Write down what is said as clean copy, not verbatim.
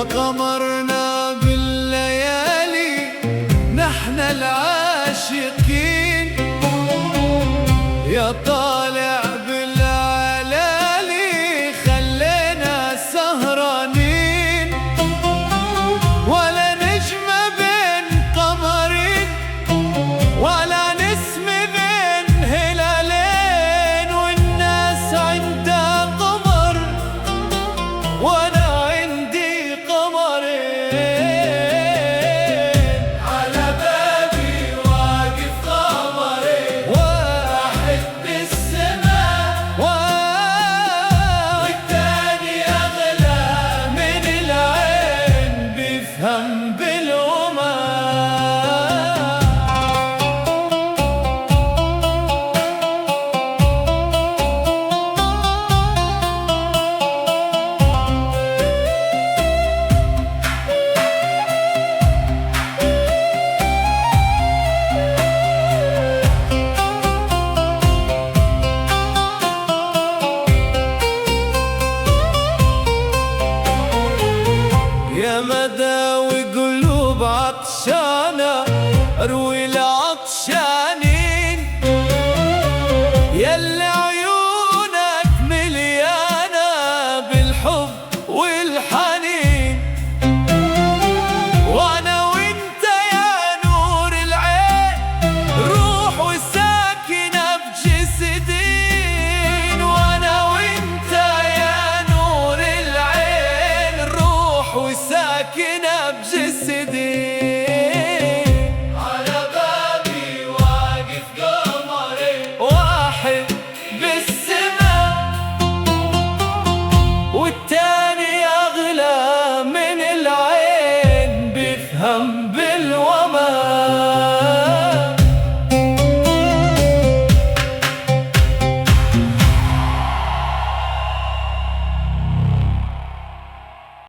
قمرنا بالليالي نحن العاشقين، يا طالع بالعلالي خلينا سهرانين، ولا نجمة بين قمرين ولا نسم بين هلالين، والناس عندها قمر وانا عندي قمرين، على بابي واقف قمرين، واحد بالسماء والتاني اغلى من العين بيفهم بالأمة. يا مداوي قلوب عطشانة اروي العطشانين، ياللي عيونك مليانة بالحب والحنين، وانا وانت يا نور العين روح وساكنة بجسدين، وانا وانت يا نور العين روح وساكنة بجسدين، على بابي واقف قمرين، واحد بالسماء والتاني أغلى من العين بيفهم بالوما.